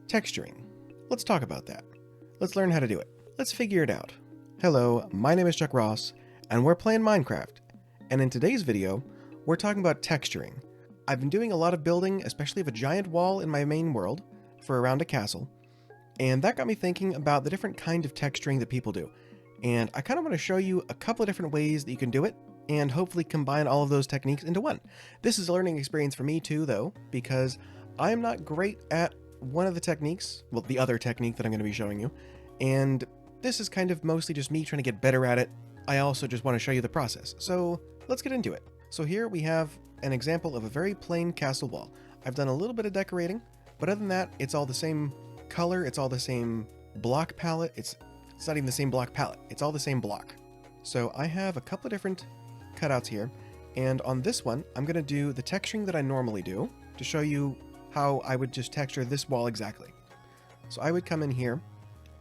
Texturing. Let's talk about that. Let's learn how to do it. Let's figure it out. Hello, my name is Chuck Ross, and we're playing Minecraft. And in today's video, we're talking about texturing. I've been doing a lot of building, especially of a giant wall in my main world, for around a castle. And that got me thinking about the different kind of texturing that people do. And I kind of want to show you a couple of different ways that you can do it, and hopefully combine all of those techniques into one. This is a learning experience for me too, though, because I am not great at one of the techniques, well, the other technique that I'm going to be showing you, and this is kind of mostly just me trying to get better at it. I also just want to show you the process, so let's get into it. So here we have an example of a very plain castle wall. I've done a little bit of decorating, but other than that, it's all the same color, it's all the same block palette, it's not even the same block palette, it's all the same block. So I have a couple of different cutouts here, and on this one, I'm going to do the texturing that I normally do to show you how I would just texture this wall exactly. So I would come in here.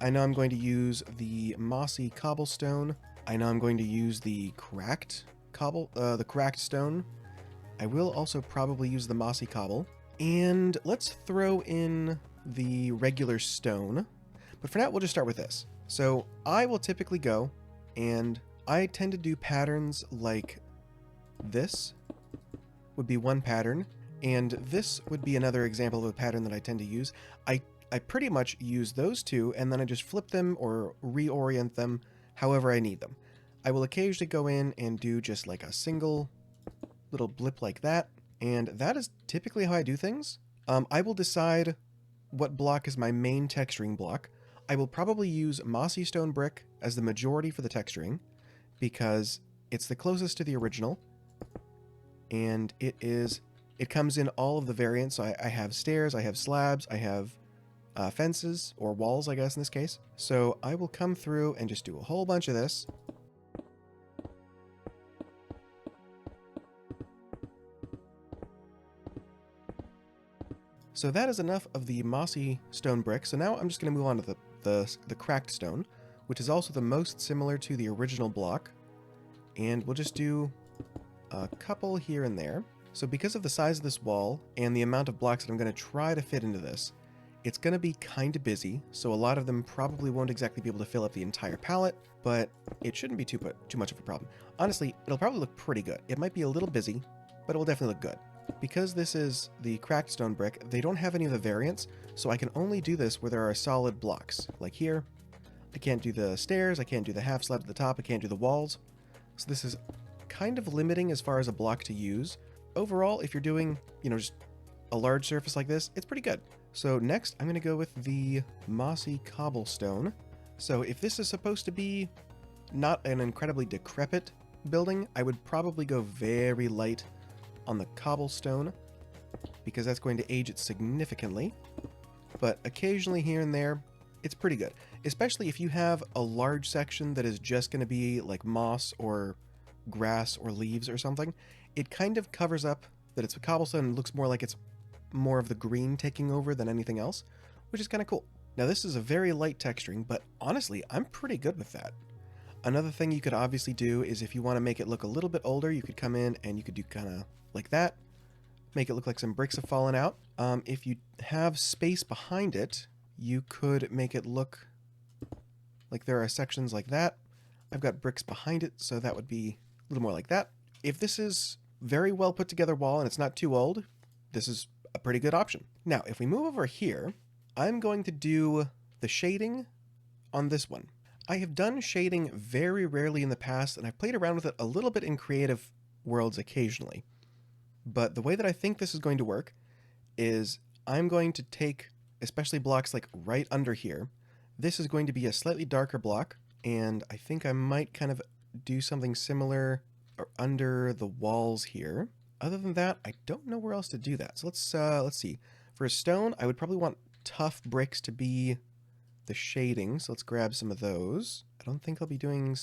I know I'm going to use the mossy cobblestone. I know I'm going to use the cracked stone. I will also probably use the mossy cobble. And let's throw in the regular stone. But for now, we'll just start with this. So I will typically go, and I tend to do patterns like this would be one pattern. And this would be another example of a pattern that I tend to use. I pretty much use those two, and then I just flip them or reorient them however I need them. I will occasionally go in and do just like a single little blip like that, and that is typically how I do things. I will decide what block is my main texturing block. I will probably use mossy stone brick as the majority for the texturing, because it's the closest to the original, and it comes in all of the variants. So I have stairs, I have slabs, I have fences, or walls, I guess in this case. So I will come through and just do a whole bunch of this. So that is enough of the mossy stone brick. So now I'm just going to move on to the cracked stone, which is also the most similar to the original block. And we'll just do a couple here and there. So because of the size of this wall and the amount of blocks that I'm going to try to fit into this, it's going to be kind of busy, so a lot of them probably won't exactly be able to fill up the entire palette, but it shouldn't be too much of a problem. Honestly, it'll probably look pretty good. It might be a little busy, but it will definitely look good. Because this is the cracked stone brick, they don't have any of the variants, so I can only do this where there are solid blocks. Like here, I can't do the stairs, I can't do the half slab at the top, I can't do the walls. So this is kind of limiting as far as a block to use. Overall, if you're doing, just a large surface like this, it's pretty good. So next, I'm going to go with the mossy cobblestone. So if this is supposed to be not an incredibly decrepit building, I would probably go very light on the cobblestone, because that's going to age it significantly. But occasionally here and there, it's pretty good. Especially if you have a large section that is just going to be like moss or grass or leaves or something, it kind of covers up that it's a cobblestone and looks more like it's more of the green taking over than anything else, which is kind of cool. Now this is a very light texturing, but honestly, I'm pretty good with that. Another thing you could obviously do is if you want to make it look a little bit older, you could come in and you could do kind of like that, make it look like some bricks have fallen out. If you have space behind it, you could make it look like there are sections like that. I've got bricks behind it, so that would be a little more like that. If this is very well put together wall and it's not too old, this is a pretty good option. Now, if we move over here, I'm going to do the shading on this one. I have done shading very rarely in the past, and I've played around with it a little bit in creative worlds occasionally. But the way that I think this is going to work is I'm going to take, especially blocks like right under here, this is going to be a slightly darker block, and I think I might kind of do something similar under the walls here. Other than that, I don't know where else to do that. So let's see. For a stone, I would probably want tough bricks to be the shading. So let's grab some of those. I don't think I'll be doing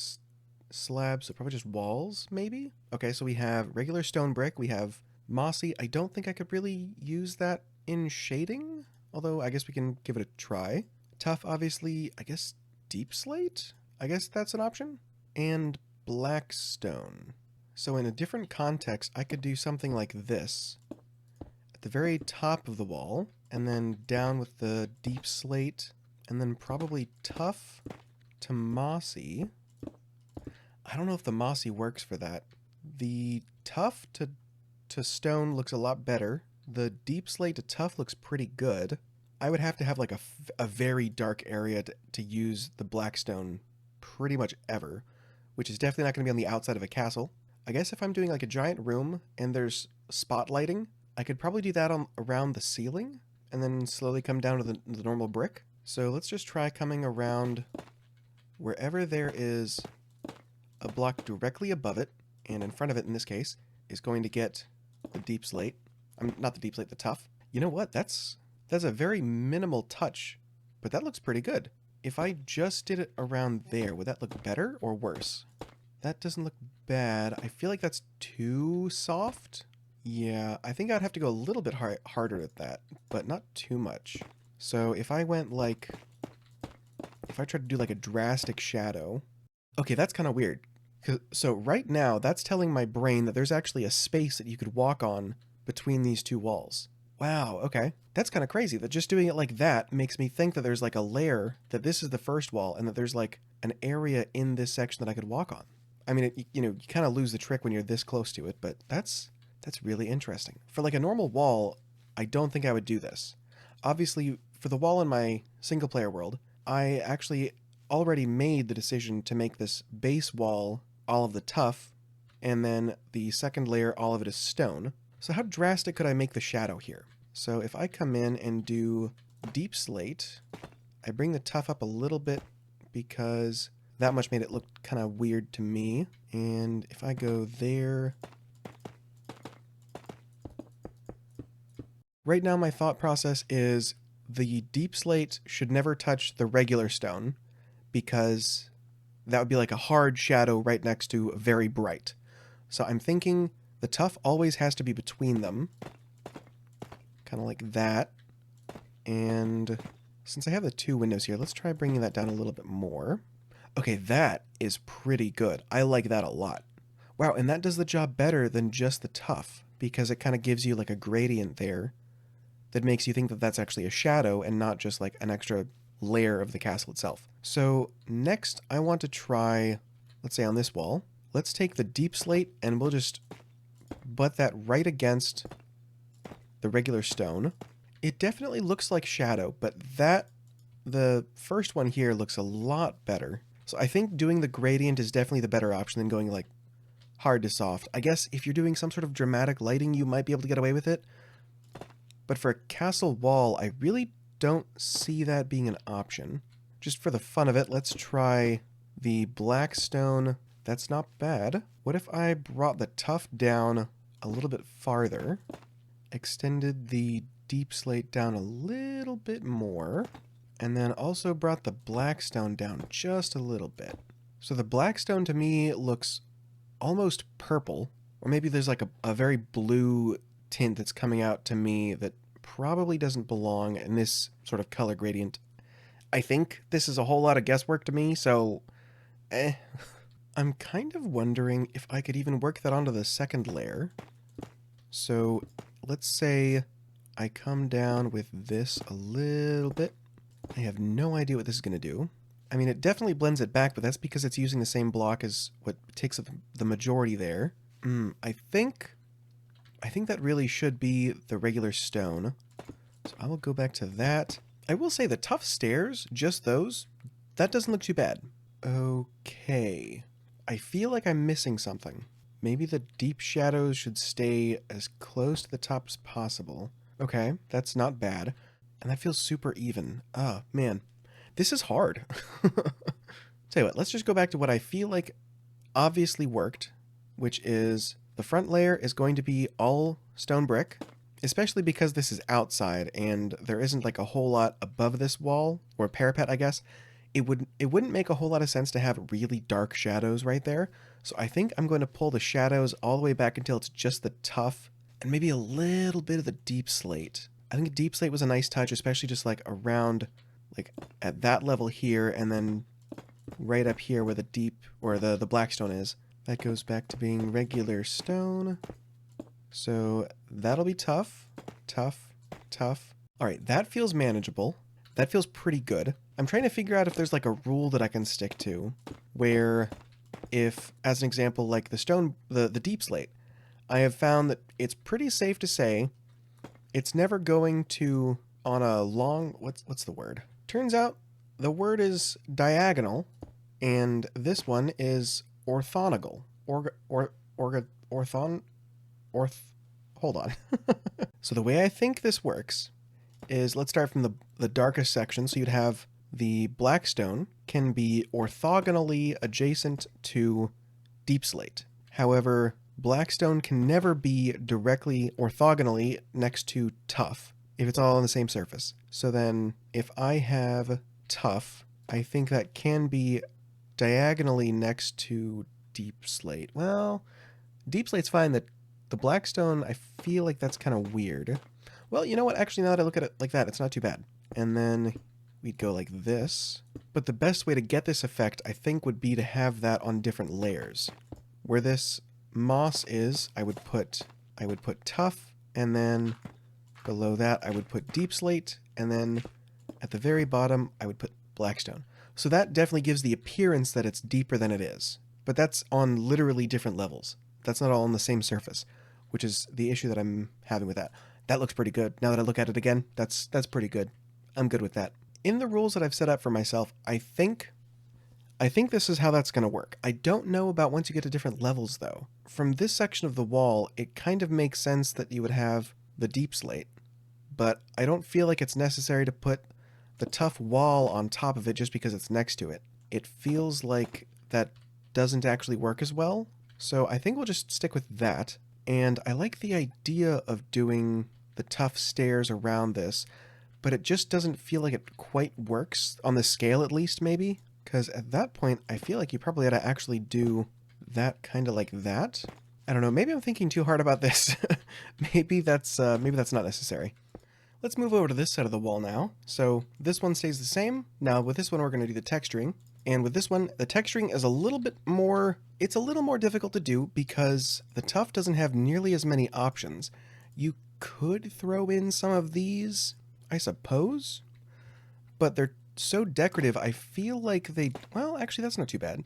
slabs, so probably just walls, maybe? Okay, so we have regular stone brick. We have mossy. I don't think I could really use that in shading, although I guess we can give it a try. Tough, obviously. I guess deep slate? I guess that's an option. And black stone. So in a different context, I could do something like this. At the very top of the wall, and then down with the deep slate, and then probably tough to mossy. I don't know if the mossy works for that. The tough to stone looks a lot better. The deep slate to tough looks pretty good. I would have to have like a very dark area to use the blackstone pretty much ever, which is definitely not going to be on the outside of a castle. I guess if I'm doing like a giant room and there's spotlighting, I could probably do that on around the ceiling and then slowly come down to the normal brick. So let's just try coming around wherever there is a block directly above it, and in front of it in this case is going to get the deep slate. Not the deep slate, the tough. You know what? That's a very minimal touch, but that looks pretty good. If I just did it around there, would that look better or worse? That doesn't look bad. I feel like that's too soft. Yeah, I think I'd have to go a little bit harder at that, but not too much. So if I went like, if I tried to do like a drastic shadow, okay, that's kind of weird. So right now, that's telling my brain that there's actually a space that you could walk on between these two walls. Wow, okay. That's kind of crazy that just doing it like that makes me think that there's like a layer, that this is the first wall, and that there's like an area in this section that I could walk on. I mean, you kind of lose the trick when you're this close to it, but that's really interesting. For like a normal wall, I don't think I would do this. Obviously, for the wall in my single player world, I actually already made the decision to make this base wall all of the tough, and then the second layer, all of it is stone. So how drastic could I make the shadow here? So if I come in and do deep slate, I bring the tough up a little bit because that much made it look kind of weird to me. And if I go there, right now my thought process is the deep slate should never touch the regular stone because that would be like a hard shadow right next to very bright. So I'm thinking the tough always has to be between them. Kind of like that. And since I have the two windows here, let's try bringing that down a little bit more. Okay, that is pretty good. I like that a lot. Wow, and that does the job better than just the tough, because it kind of gives you like a gradient there that makes you think that that's actually a shadow and not just like an extra layer of the castle itself. So next I want to try, let's say on this wall, let's take the deep slate and we'll just butt that right against the regular stone. It definitely looks like shadow, but the first one here looks a lot better. So I think doing the gradient is definitely the better option than going like hard to soft. I guess if you're doing some sort of dramatic lighting, you might be able to get away with it. But for a castle wall, I really don't see that being an option. Just for the fun of it, let's try the black stone. That's not bad. What if I brought the tough down a little bit farther, extended the deep slate down a little bit more, and then also brought the black stone down just a little bit. So the black stone to me looks almost purple, or maybe there's like a very blue tint that's coming out to me that probably doesn't belong in this sort of color gradient. I think this is a whole lot of guesswork to me, so I'm kind of wondering if I could even work that onto the second layer. So let's say I come down with this a little bit. I have no idea what this is going to do. I mean, it definitely blends it back, but that's because it's using the same block as what takes up the majority there. I think that really should be the regular stone. So I will go back to that. I will say the tough stairs, just those, that doesn't look too bad. Okay. I feel like I'm missing something. Maybe the deep shadows should stay as close to the top as possible. Okay, that's not bad. And that feels super even. Oh, man. This is hard. Tell you what, let's just go back to what I feel like obviously worked, which is the front layer is going to be all stone brick, especially because this is outside and there isn't like a whole lot above this wall, or parapet, I guess. It wouldn't make a whole lot of sense to have really dark shadows right there. So I think I'm going to pull the shadows all the way back until it's just the tough and maybe a little bit of the deep slate. I think deep slate was a nice touch, especially just like around, like at that level here, and then right up here where the deep, or the black stone is. That goes back to being regular stone. So that'll be tough, tough, tough. All right, that feels manageable. That feels pretty good. I'm trying to figure out if there's like a rule that I can stick to where if, as an example, like the deep slate, I have found that it's pretty safe to say it's never going to, on a long, what's the word? Turns out the word is diagonal, and this one is orthogonal. Hold on. So the way I think this works is, let's start from the darkest section. So you'd have the black stone can be orthogonally adjacent to deep slate. However, black stone can never be directly orthogonally next to tough if it's all on the same surface. So then if I have tough, I think that can be diagonally next to deep slate. Well, deep slate's fine. The black stone, I feel like that's kind of weird. Well, you know what? Actually, now that I look at it like that, it's not too bad. And then we'd go like this. But the best way to get this effect, I think, would be to have that on different layers. Where this moss is, I would put tough, and then below that I would put deep slate, and then at the very bottom I would put blackstone. So that definitely gives the appearance that it's deeper than it is. But that's on literally different levels. That's not all on the same surface, which is the issue that I'm having with that. That looks pretty good. Now that I look at it again, that's pretty good. I'm good with that. In the rules that I've set up for myself, I think this is how that's going to work. I don't know about once you get to different levels, though. From this section of the wall, it kind of makes sense that you would have the deep slate, but I don't feel like it's necessary to put the tough wall on top of it just because it's next to it. It feels like that doesn't actually work as well, so I think we'll just stick with that. And I like the idea of doing the tough stairs around this, but it just doesn't feel like it quite works, on the scale at least, maybe? Because at that point, I feel like you probably had to actually do that kind of like that. I don't know, maybe I'm thinking too hard about this. maybe that's not necessary. Let's move over to this side of the wall now. So this one stays the same. Now with this one, we're going to do the texturing. And with this one, the texturing is a little bit more, it's a little more difficult to do because the tough doesn't have nearly as many options. You could throw in some of these, I suppose, but they're so decorative, I feel like well, actually that's not too bad.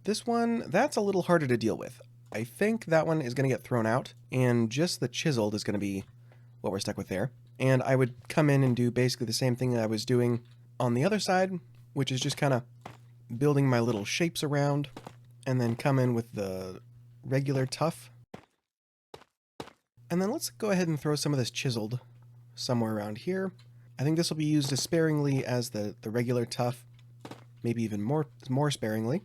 This one, that's a little harder to deal with. I think that one is going to get thrown out, and just the chiseled is going to be what we're stuck with there. And I would come in and do basically the same thing that I was doing on the other side, which is just kind of building my little shapes around, and then come in with the regular tough. And then let's go ahead and throw some of this chiseled somewhere around here. I think this will be used as sparingly as the regular tough, maybe even more sparingly.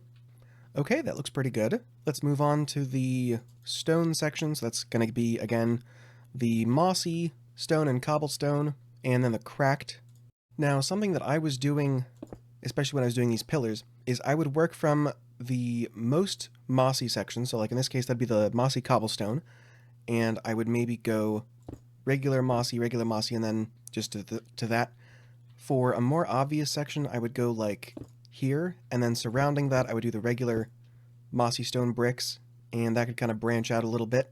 Okay, that looks pretty good. Let's move on to the stone section. So that's going to be, again, the mossy stone and cobblestone, and then the cracked. Now, something that I was doing, especially when I was doing these pillars, is I would work from the most mossy section. So like in this case, that'd be the mossy cobblestone. And I would maybe go regular mossy, and then just to that. For a more obvious section, I would go like here, and then surrounding that, I would do the regular mossy stone bricks, and that could kind of branch out a little bit.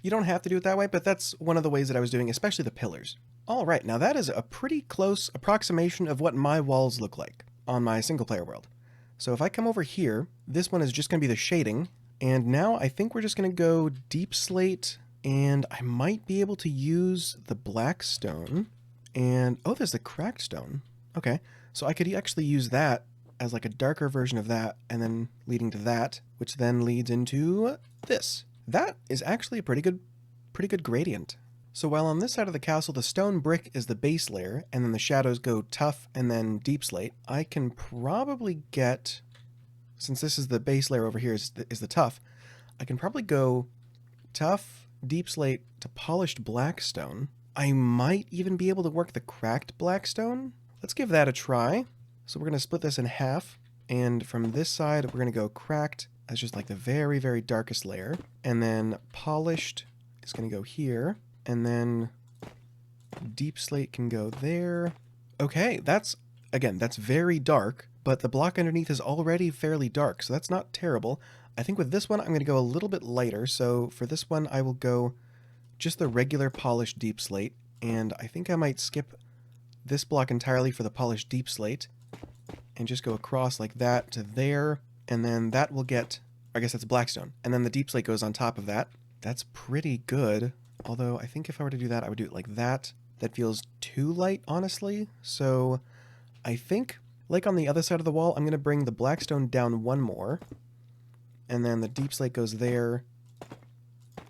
You don't have to do it that way, but that's one of the ways that I was doing, especially the pillars. All right, now that is a pretty close approximation of what my walls look like on my single player world. So if I come over here, this one is just going to be the shading, and now I think we're just going to go deep slate, and I might be able to use the black stone. And, oh, there's the cracked stone. Okay, so I could actually use that as like a darker version of that, and then leading to that, which then leads into this. That is actually a pretty good gradient. So while on this side of the castle, the stone brick is the base layer, and then the shadows go tough and then deep slate, I can probably get, since this is the base layer over here is the tough, I can probably go tough, deep slate to polished black stone. I might even be able to work the cracked blackstone. Let's give that a try. So we're going to split this in half, and from this side we're going to go cracked as just like the very, very darkest layer, and then polished is going to go here, and then deep slate can go there. Okay, that's very dark, but the block underneath is already fairly dark, so that's not terrible. I think with this one I'm going to go a little bit lighter, so for this one I will go just the regular polished deep slate, And I think I might skip this block entirely for the polished deep slate and just go across like that to there. And then that will get, I guess that's blackstone. And then the deep slate goes on top of that. That's pretty good. Although I think if I were to do that, I would do it like that. That feels too light, honestly. So I think, like on the other side of the wall, I'm going to bring the blackstone down one more. And then the deep slate goes there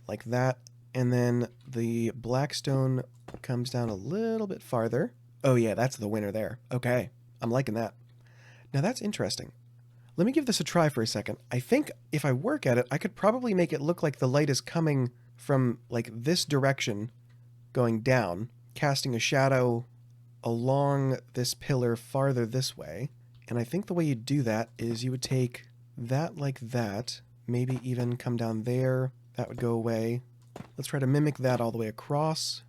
like that. And then the blackstone comes down a little bit farther. Oh yeah, that's the winner there. Okay, I'm liking that. Now that's interesting. Let me give this a try for a second. I think if I work at it, I could probably make it look like the light is coming from like this direction going down, casting a shadow along this pillar farther this way. And I think the way you do that is you would take that like that, maybe even come down there. That would go away. Let's try to mimic that all the way across.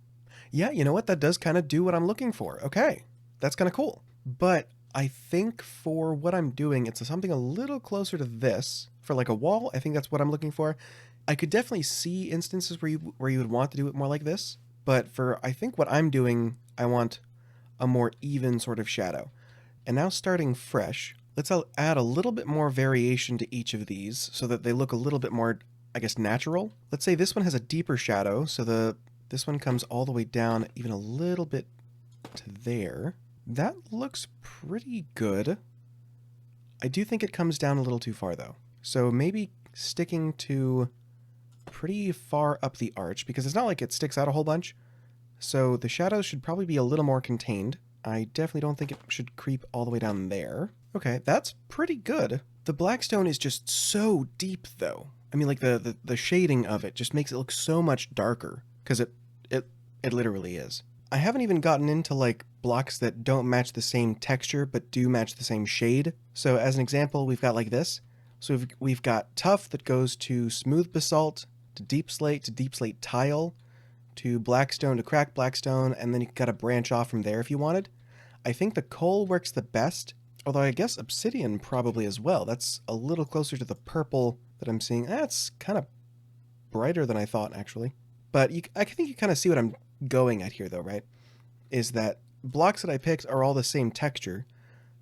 Yeah, you know what? That does kind of do what I'm looking for. Okay, that's kind of cool. But I think for what I'm doing, it's something a little closer to this. For like a wall, I think that's what I'm looking for. I could definitely see instances where you would want to do it more like this. But for, I think what I'm doing, I want a more even sort of shadow. And now starting fresh, let's add a little bit more variation to each of these so that they look a little bit more, I guess, natural. Let's say this one has a deeper shadow, so this one comes all the way down even a little bit to there. That looks pretty good. I do think it comes down a little too far though. So maybe sticking to pretty far up the arch, because it's not like it sticks out a whole bunch. So the shadows should probably be a little more contained. I definitely don't think it should creep all the way down there. Okay, that's pretty good. The blackstone is just so deep though. I mean, like the shading of it just makes it look so much darker, because it literally is. I haven't even gotten into like blocks that don't match the same texture but do match the same shade. So as an example, we've got like this. So we've got tuff that goes to smooth basalt, to deep slate tile, to blackstone to cracked blackstone, and then you got to branch off from there if you wanted. I think the coal works the best, although I guess obsidian probably as well. That's a little closer to the purple that I'm seeing. That's kind of brighter than I thought, actually. But I think you kind of see what I'm going at here, though, right? Is that blocks that I picked are all the same texture.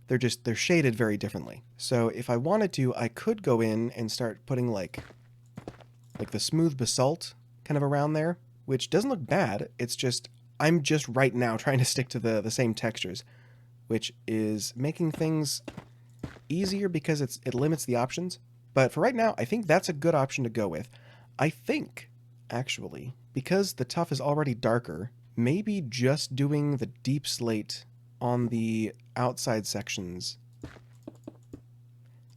They're shaded very differently. So if I wanted to, I could go in and start putting like the smooth basalt kind of around there, which doesn't look bad. It's just, I'm just right now trying to stick to the same textures, which is making things easier because it limits the options. But for right now, I think that's a good option to go with. I think, actually, because the tuff is already darker, maybe just doing the deep slate on the outside sections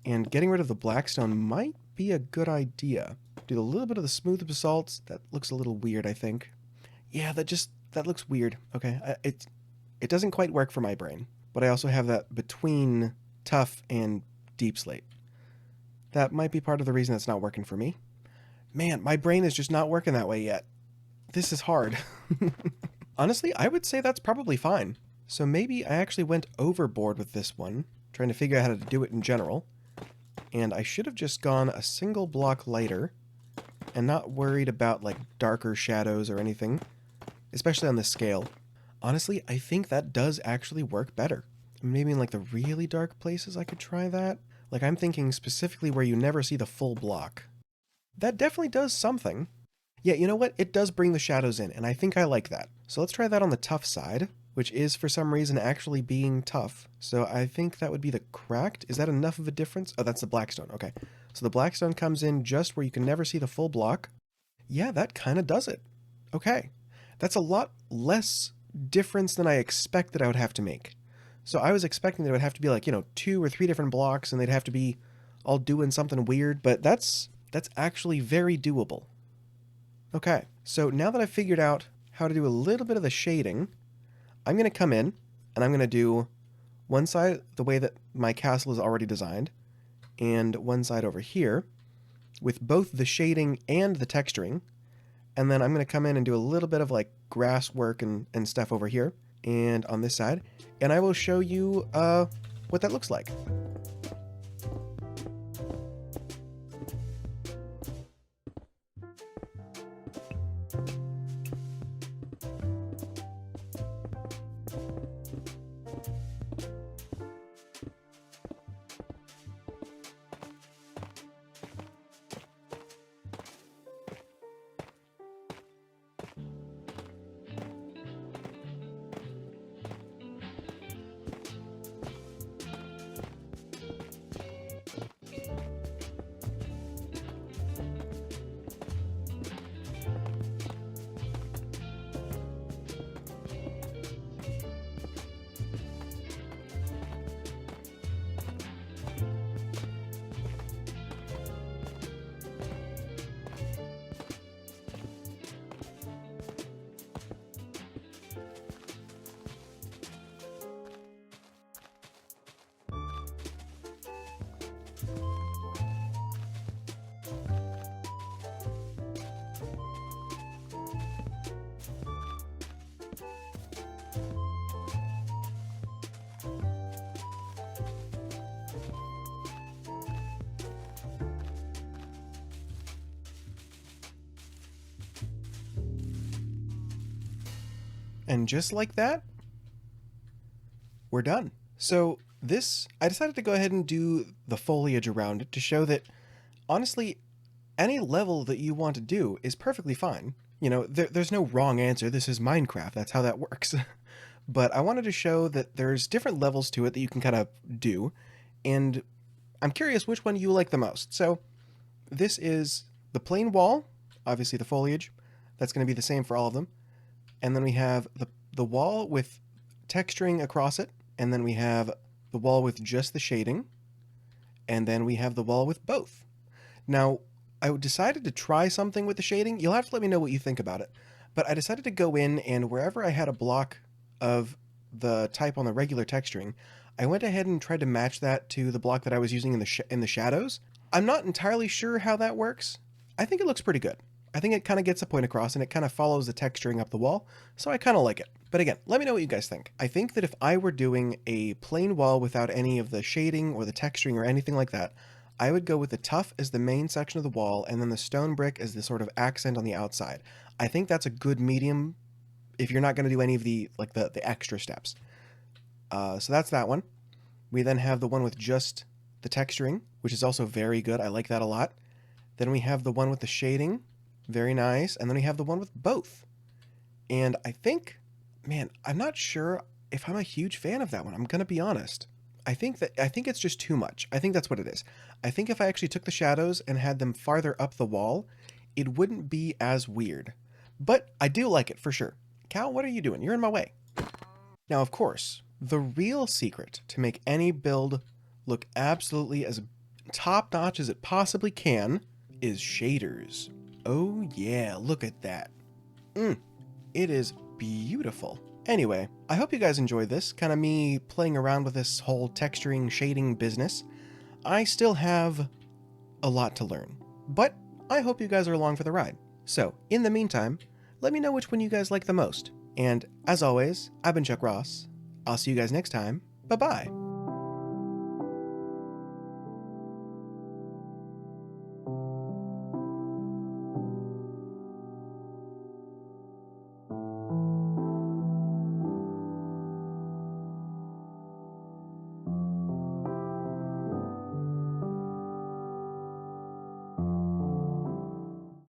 and getting rid of the blackstone might be a good idea. Do a little bit of the smooth basalt. That looks a little weird, I think. Yeah, that looks weird. Okay, it doesn't quite work for my brain. But I also have that between tuff and deep slate. That might be part of the reason it's not working for me. Man, my brain is just not working that way yet. This is hard. Honestly, I would say that's probably fine. So maybe I actually went overboard with this one, trying to figure out how to do it in general. And I should have just gone a single block lighter and not worried about like darker shadows or anything, especially on this scale. Honestly, I think that does actually work better. Maybe in like the really dark places I could try that. Like I'm thinking specifically where you never see the full block. That definitely does something. Yeah, you know what? It does bring the shadows in, and I think I like that. So let's try that on the tuff side, which is for some reason actually being tough. So I think that would be the cracked. Is that enough of a difference? Oh, that's the blackstone. Okay. So the blackstone comes in just where you can never see the full block. Yeah, that kind of does it. Okay. That's a lot less difference than I expected I would have to make. So I was expecting that it would have to be like, 2 or 3 different blocks and they'd have to be all doing something weird, but that's actually very doable. Okay, so now that I've figured out how to do a little bit of the shading, I'm going to come in and I'm going to do one side the way that my castle is already designed, and one side over here with both the shading and the texturing. And then I'm going to come in and do a little bit of like grass work and stuff over here and on this side. And I will show you what that looks like. And just like that, we're done. So I decided to go ahead and do the foliage around it to show that, honestly, any level that you want to do is perfectly fine. You know, there's no wrong answer. This is Minecraft. That's how that works. But I wanted to show that there's different levels to it that you can kind of do, and I'm curious which one you like the most. So this is the plain wall, obviously the foliage. That's going to be the same for all of them. And then we have the wall with texturing across it, and then we have the wall with just the shading, and then we have the wall with both. Now, I decided to try something with the shading. You'll have to let me know what you think about it. But I decided to go in, and wherever I had a block of the type on the regular texturing, I went ahead and tried to match that to the block that I was using in the shadows. I'm not entirely sure how that works. I think it looks pretty good. I think it kind of gets the point across, and it kind of follows the texturing up the wall, so I kind of like it. But again, let me know what you guys think. I think that if I were doing a plain wall without any of the shading or the texturing or anything like that, I would go with the tuff as the main section of the wall, and then the stone brick as the sort of accent on the outside. I think that's a good medium if you're not going to do any of the extra steps. So that's that one. We then have the one with just the texturing, which is also very good. I like that a lot. Then we have the one with the shading, very nice. And then we have the one with both. And I think, man, I'm not sure if I'm a huge fan of that one. I'm going to be honest. I think it's just too much. I think that's what it is. I think if I actually took the shadows and had them farther up the wall, it wouldn't be as weird. But I do like it for sure. Cal, what are you doing? You're in my way. Now, of course, the real secret to make any build look absolutely as top-notch as it possibly can is shaders. Oh yeah, look at that. It is beautiful. Anyway, I hope you guys enjoyed this, kind of me playing around with this whole texturing, shading business. I still have a lot to learn, but I hope you guys are along for the ride. So, in the meantime, let me know which one you guys like the most. And as always, I've been Chuck Ross. I'll see you guys next time. Bye-bye.